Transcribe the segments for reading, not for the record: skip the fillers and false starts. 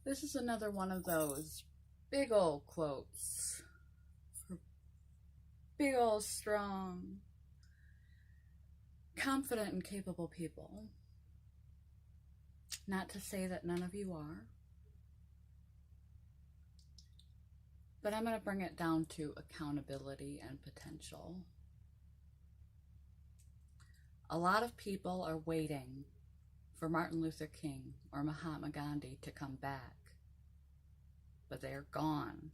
This is another one of those big old quotes for big old strong, confident and capable people. Not to say that none of you are, but I'm going to bring it down to accountability and potential. A lot of people are waiting for Martin Luther King or Mahatma Gandhi to come back, but they are gone.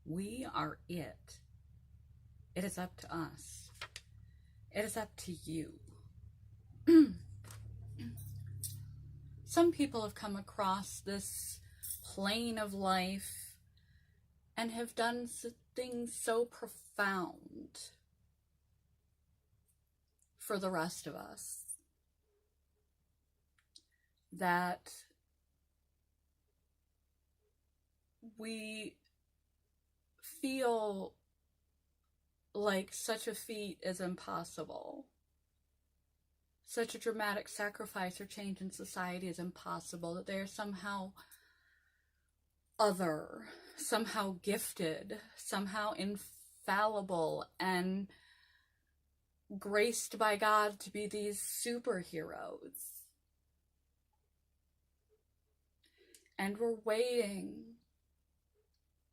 We are it. It is up to us. It is up to you. Some people have come across this plane of life and have done things so profound for the rest of us that we feel like such a feat is impossible. Such a dramatic sacrifice or change in society is impossible, that they are somehow other, somehow gifted, somehow infallible, and graced by God to be these superheroes. And we're waiting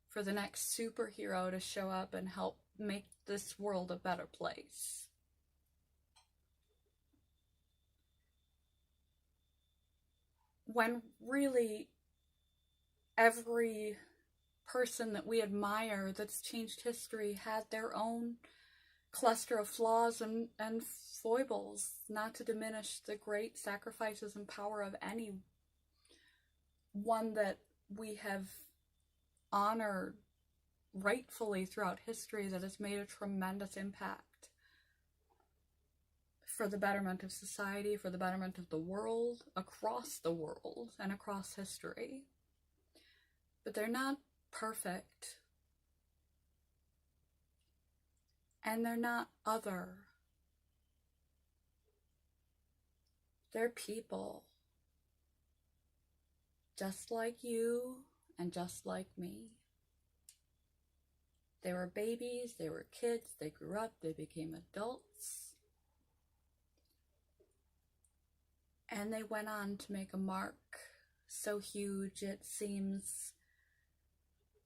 for the next superhero to show up and help make this world a better place. When really every person that we admire that's changed history had their own cluster of flaws and foibles, not to diminish the great sacrifices and power of any one that we have honored rightfully throughout history, that has made a tremendous impact for the betterment of society, for the betterment of the world, across the world and across history. But they're not perfect. And they're not other. They're people. Just like you and just like me. They were babies, they were kids, they grew up, they became adults. And they went on to make a mark so huge it seems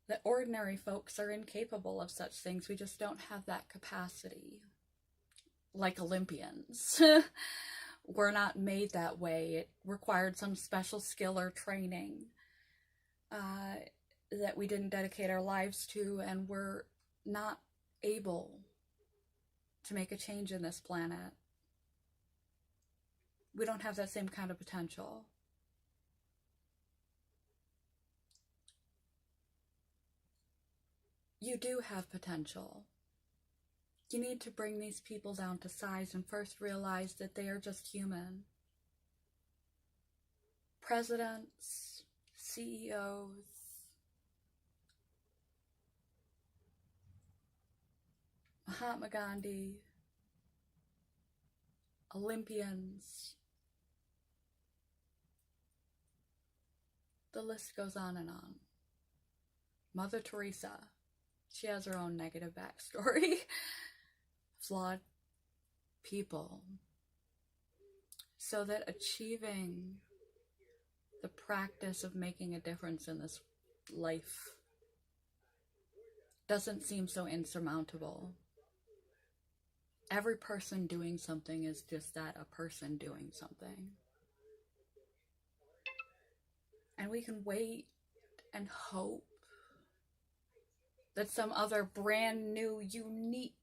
that ordinary folks are incapable of such things. We just don't have that capacity. Like Olympians. We're not made that way. It required some special skill or training that we didn't dedicate our lives to, and we're not able to make a change in this planet. We don't have that same kind of potential. You do have potential. You need to bring these people down to size and first realize that they are just human. Presidents, CEOs, Mahatma Gandhi, Olympians. The list goes on and on. Mother Teresa, she has her own negative backstory. Flawed people. So that achieving the practice of making a difference in this life doesn't seem so insurmountable. Every person doing something is just that, a person doing something. And we can wait and hope that some other brand new, unique,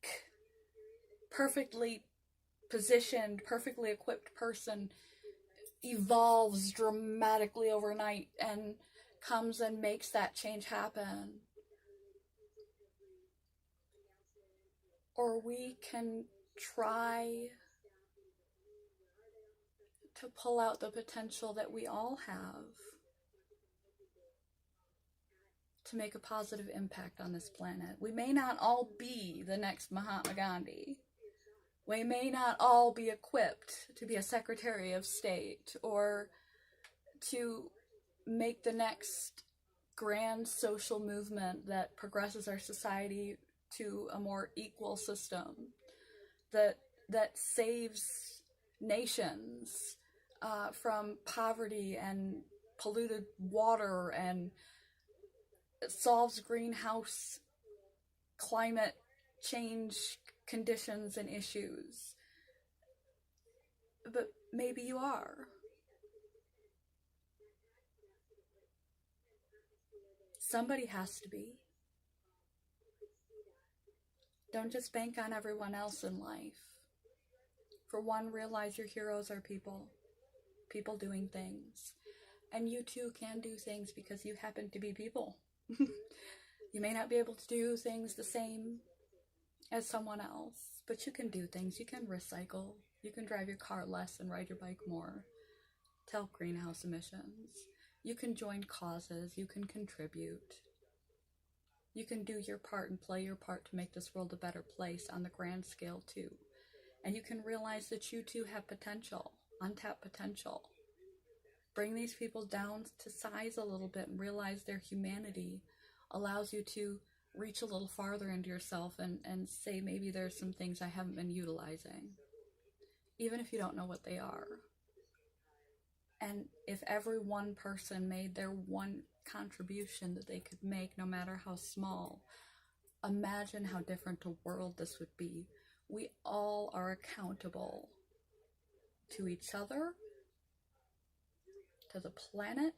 perfectly positioned, perfectly equipped person evolves dramatically overnight and comes and makes that change happen. Or we can try to pull out the potential that we all have to make a positive impact on this planet. We may not all be the next Mahatma Gandhi. We may not all be equipped to be a Secretary of State or to make the next grand social movement that progresses our society to a more equal system, that saves nations from poverty and polluted water, and solves greenhouse climate change conditions and issues. But maybe you are. Somebody has to be. Don't just bank on everyone else in life. For one, realize your heroes are people. People doing things. And you too can do things because you happen to be people. You may not be able to do things the same as someone else, but you can do things. You can recycle. You can drive your car less and ride your bike more to help greenhouse emissions. You can join causes. You can contribute. You can do your part and play your part to make this world a better place on the grand scale too. And you can realize that you too have potential, untapped potential. Bring these people down to size a little bit and realize their humanity allows you to reach a little farther into yourself and say, maybe there's some things I haven't been utilizing, even if you don't know what they are. And if every one person made their one contribution that they could make, no matter how small, imagine how different a world this would be. We all are accountable to each other, to the planet,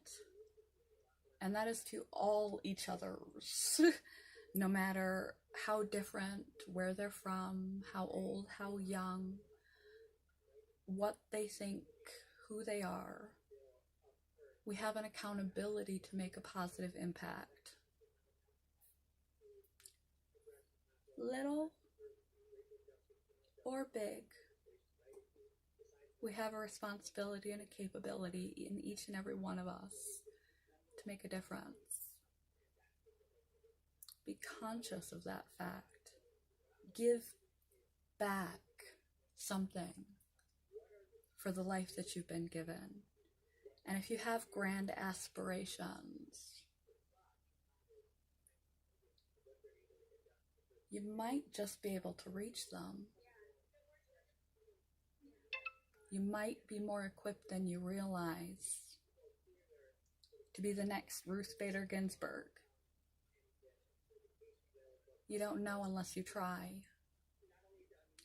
and that is to all each others, no matter how different, where they're from, how old, how young, what they think, who they are. We have an accountability to make a positive impact. Little or big, we have a responsibility and a capability in each and every one of us to make a difference. Be conscious of that fact. Give back something for the life that you've been given. And if you have grand aspirations, you might just be able to reach them. You might be more equipped than you realize to be the next Ruth Bader Ginsburg. You don't know unless you try.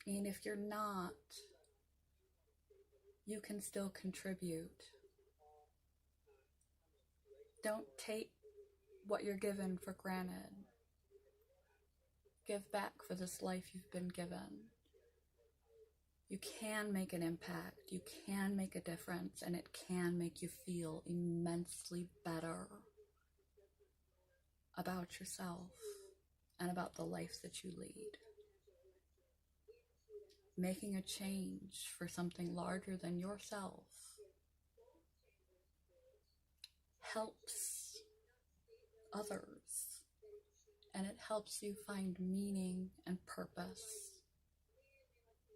And if you're not, you can still contribute. Don't take what you're given for granted. Give back for this life you've been given. You can make an impact, you can make a difference, and it can make you feel immensely better about yourself and about the life that you lead. Making a change for something larger than yourself helps others, and it helps you find meaning and purpose.